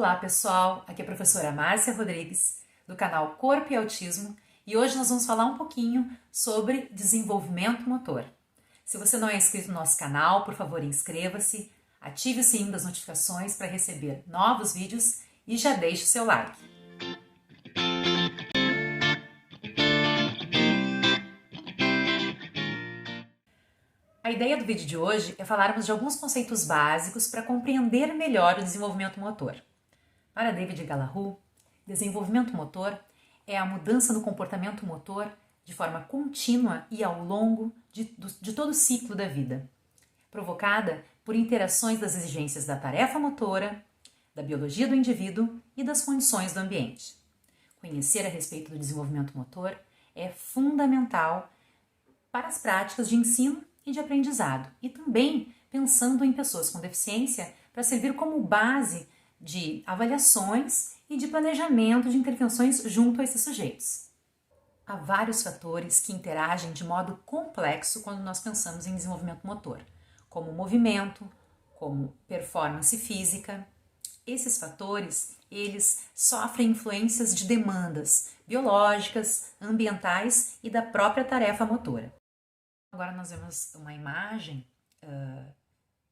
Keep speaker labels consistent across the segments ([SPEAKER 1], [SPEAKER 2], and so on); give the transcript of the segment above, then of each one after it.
[SPEAKER 1] Olá pessoal, aqui é a professora Márcia Rodrigues do canal Corpo e Autismo e hoje nós vamos falar um pouquinho sobre desenvolvimento motor. Se você não é inscrito no nosso canal, por favor inscreva-se, ative o sininho das notificações para receber novos vídeos e já deixe o seu like. A ideia do vídeo de hoje é falarmos de alguns conceitos básicos para compreender melhor o desenvolvimento motor. Para David Gallahue, desenvolvimento motor é a mudança no comportamento motor de forma contínua e ao longo de todo o ciclo da vida, provocada por interações das exigências da tarefa motora, da biologia do indivíduo e das condições do ambiente. Conhecer a respeito do desenvolvimento motor é fundamental para as práticas de ensino e de aprendizado, e também pensando em pessoas com deficiência para servir como base de avaliações e de planejamento de intervenções junto a esses sujeitos. Há vários fatores que interagem de modo complexo quando nós pensamos em desenvolvimento motor, como movimento, como performance física. Esses fatores, eles sofrem influências de demandas biológicas, ambientais e da própria tarefa motora. Agora nós vemos uma imagem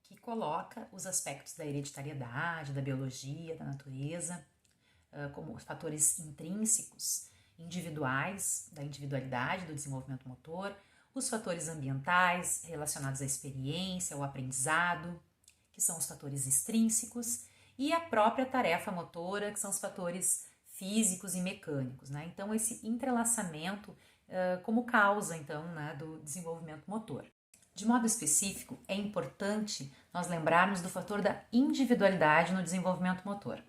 [SPEAKER 1] que coloca os aspectos da hereditariedade, da biologia, da natureza, como fatores intrínsecos, individuais, da individualidade, do desenvolvimento motor, os fatores ambientais relacionados à experiência, ao aprendizado, que são os fatores extrínsecos, e a própria tarefa motora, que são os fatores físicos e mecânicos, né? Então, esse entrelaçamento como causa, então, né, do desenvolvimento motor. De modo específico, é importante nós lembrarmos do fator da individualidade no desenvolvimento motor.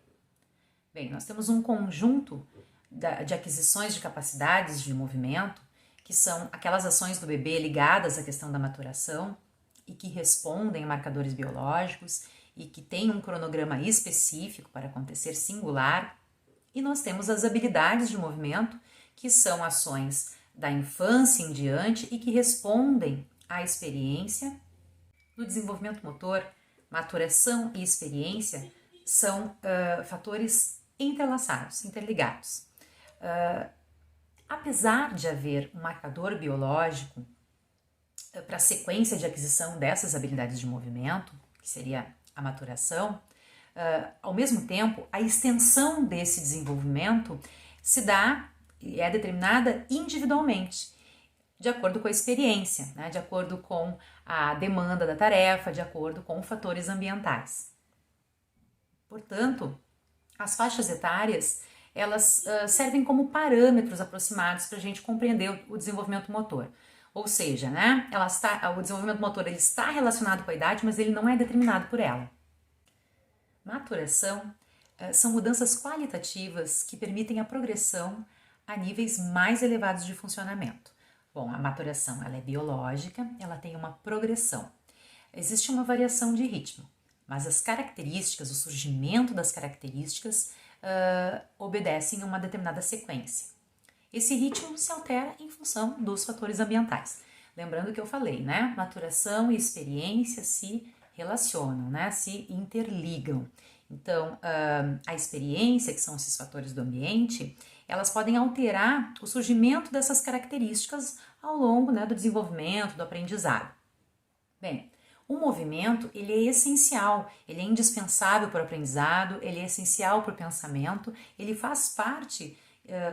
[SPEAKER 1] Bem, nós temos um conjunto de aquisições de capacidades de movimento, que são aquelas ações do bebê ligadas à questão da maturação e que respondem a marcadores biológicos e que têm um cronograma específico para acontecer singular. E nós temos as habilidades de movimento, que são ações da infância em diante e que respondem à experiência. No desenvolvimento motor, maturação e experiência são fatores entrelaçados, interligados. Apesar de haver um marcador biológico para a sequência de aquisição dessas habilidades de movimento, que seria a maturação, ao mesmo tempo, a extensão desse desenvolvimento se dá e é determinada individualmente, de acordo com a experiência, né? De acordo com a demanda da tarefa, de acordo com fatores ambientais. Portanto, as faixas etárias, elas servem como parâmetros aproximados para a gente compreender o desenvolvimento motor. Ou seja, né? O desenvolvimento motor ele está relacionado com a idade, mas ele não é determinado por ela. Maturação são mudanças qualitativas que permitem a progressão a níveis mais elevados de funcionamento. Bom, a maturação ela é biológica, ela tem uma progressão. Existe uma variação de ritmo, mas as características, o surgimento das características obedecem a uma determinada sequência. Esse ritmo se altera em função dos fatores ambientais. Lembrando que eu falei, né? Maturação e experiência se relacionam, né? Se interligam. Então, a experiência, que são esses fatores do ambiente, elas podem alterar o surgimento dessas características ao longo, né, do desenvolvimento, do aprendizado. Bem, o movimento ele é essencial, ele é indispensável para o aprendizado, ele é essencial para o pensamento, ele faz parte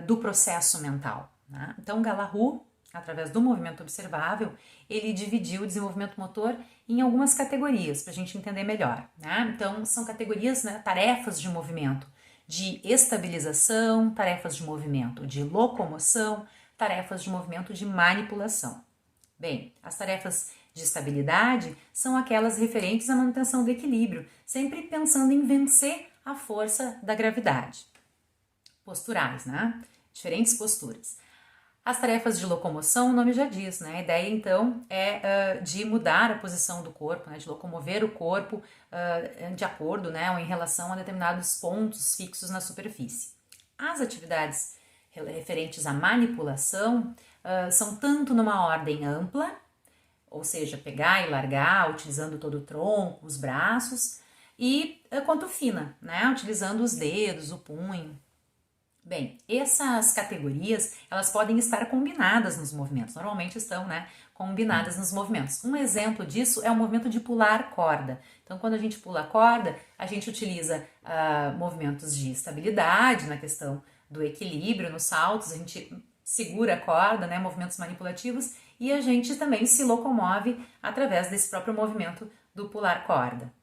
[SPEAKER 1] do processo mental, né? Então, Gallahue, através do movimento observável, ele dividiu o desenvolvimento motor em algumas categorias, para a gente entender melhor, né? Então, são categorias, né, tarefas de movimento, de estabilização, tarefas de movimento de locomoção, tarefas de movimento de manipulação. Bem, as tarefas de estabilidade são aquelas referentes à manutenção do equilíbrio, sempre pensando em vencer a força da gravidade. Posturais, né? Diferentes posturas. As tarefas de locomoção, o nome já diz, né? A ideia, então, é de mudar a posição do corpo, né? De locomover o corpo de acordo, né? Ou em relação a determinados pontos fixos na superfície. As atividades referentes à manipulação são tanto numa ordem ampla, ou seja, pegar e largar, utilizando todo o tronco, os braços, e quanto fina, né, utilizando os dedos, o punho. Bem, essas categorias, elas podem estar combinadas nos movimentos, normalmente estão, né, combinadas nos movimentos. Um exemplo disso é o movimento de pular corda. Então, quando a gente pula a corda, a gente utiliza movimentos de estabilidade na questão do equilíbrio, nos saltos, a gente segura a corda, né, movimentos manipulativos, e a gente também se locomove através desse próprio movimento do pular corda.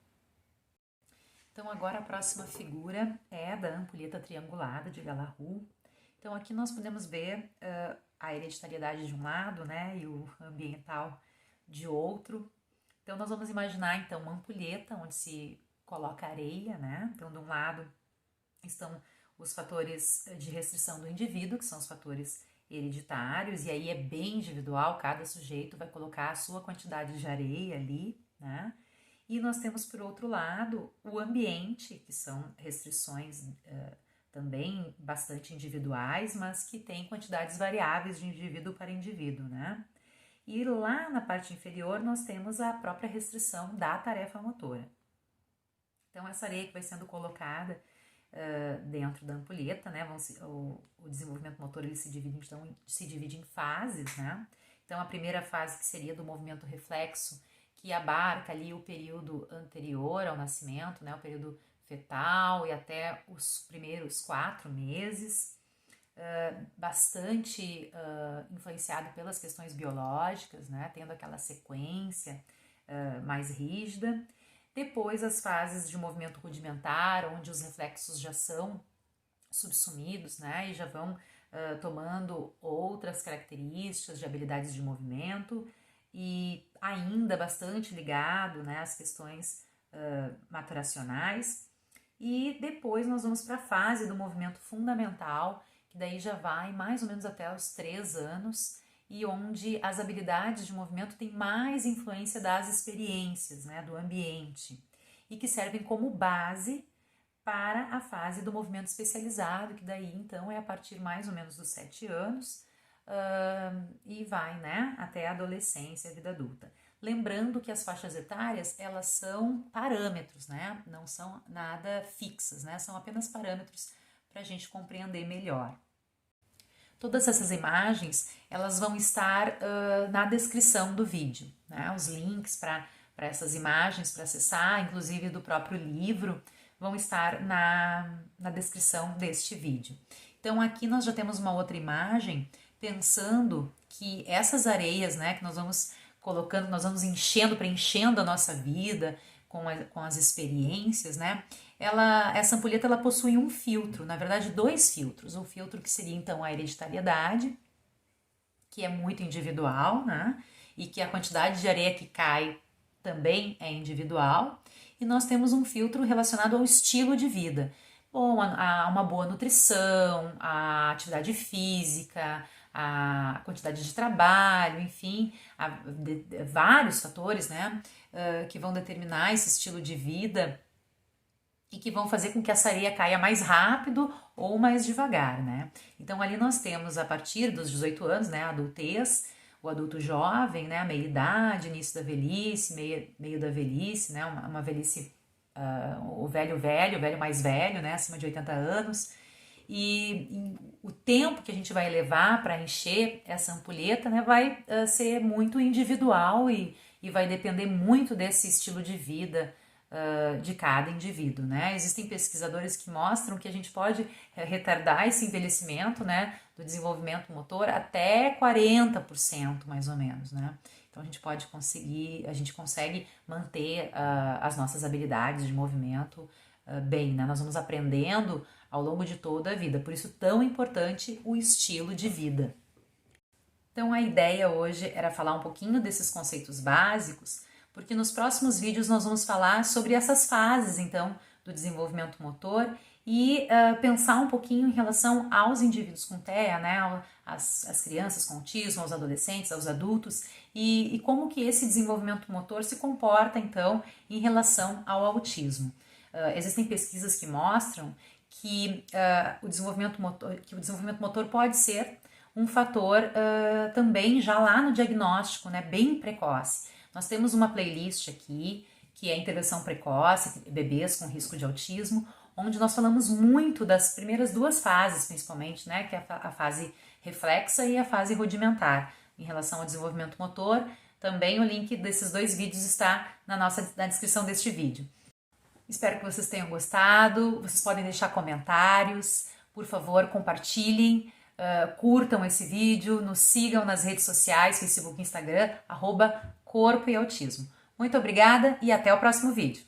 [SPEAKER 1] Então agora a próxima figura é da ampulheta triangulada de Galahu. Então aqui nós podemos ver a hereditariedade de um lado, né, e o ambiental de outro. Então nós vamos imaginar então uma ampulheta onde se coloca areia, né? Então de um lado estão os fatores de restrição do indivíduo, que são os fatores hereditários, e aí é bem individual, cada sujeito vai colocar a sua quantidade de areia ali, né? E nós temos, por outro lado, o ambiente, que são restrições também bastante individuais, mas que tem quantidades variáveis de indivíduo para indivíduo, né? E lá na parte inferior nós temos a própria restrição da tarefa motora. Então, essa areia que vai sendo colocada dentro da ampulheta, né? O desenvolvimento motor ele se divide em fases, né? Então, a primeira fase que seria do movimento reflexo, que abarca ali o período anterior ao nascimento, né, o período fetal e até os primeiros 4 meses, bastante influenciado pelas questões biológicas, né, tendo aquela sequência mais rígida. Depois as fases de movimento rudimentar, onde os reflexos já são subsumidos, né, e já vão tomando outras características de habilidades de movimento, e ainda bastante ligado, né, às questões maturacionais. E depois nós vamos para a fase do movimento fundamental, que daí já vai mais ou menos até os 3 anos, e onde as habilidades de movimento têm mais influência das experiências, né, do ambiente, e que servem como base para a fase do movimento especializado, que daí então é a partir mais ou menos dos 7 anos, e vai, né, até a adolescência e a vida adulta. Lembrando que as faixas etárias, elas são parâmetros, né, não são nada fixas, né, são apenas parâmetros para a gente compreender melhor. Todas essas imagens, elas vão estar na descrição do vídeo, né, os links para essas imagens, para acessar, inclusive do próprio livro, vão estar na descrição deste vídeo. Então aqui nós já temos uma outra imagem, pensando que essas areias, né, que nós vamos colocando, nós vamos preenchendo a nossa vida com as experiências, né, essa ampulheta ela possui um filtro, na verdade 2 filtros, um filtro que seria então a hereditariedade, que é muito individual, né, e que a quantidade de areia que cai também é individual, e nós temos um filtro relacionado ao estilo de vida, bom, a uma boa nutrição, a atividade física, a quantidade de trabalho, enfim, vários fatores, né, que vão determinar esse estilo de vida e que vão fazer com que essa areia caia mais rápido ou mais devagar, né. Então ali nós temos a partir dos 18 anos, né, a adultez, o adulto jovem, né, a meia-idade, início da velhice, meio da velhice, né, uma velhice, o velho mais velho, né, acima de 80 anos, e o tempo que a gente vai levar para encher essa ampulheta, né, vai ser muito individual e vai depender muito desse estilo de vida de cada indivíduo, né? Existem pesquisadores que mostram que a gente pode retardar esse envelhecimento, né, do desenvolvimento motor até 40% mais ou menos, né? Então a gente consegue manter as nossas habilidades de movimento bem, né? Nós vamos aprendendo ao longo de toda a vida, por isso tão importante o estilo de vida. Então a ideia hoje era falar um pouquinho desses conceitos básicos, porque nos próximos vídeos nós vamos falar sobre essas fases, então, do desenvolvimento motor e pensar um pouquinho em relação aos indivíduos com TEA, né, as crianças com autismo, aos adolescentes, aos adultos, e como que esse desenvolvimento motor se comporta, então, em relação ao autismo. Existem pesquisas que mostram que o desenvolvimento motor pode ser um fator também já lá no diagnóstico, né, bem precoce. Nós temos uma playlist aqui que é intervenção precoce, bebês com risco de autismo, onde nós falamos muito das primeiras duas fases, principalmente, né, que é a fase reflexa e a fase rudimentar, em relação ao desenvolvimento motor. Também o link desses dois vídeos está na descrição deste vídeo. Espero que vocês tenham gostado, vocês podem deixar comentários, por favor, compartilhem, curtam esse vídeo, nos sigam nas redes sociais, Facebook e Instagram, @corpo e autismo. Muito obrigada e até o próximo vídeo.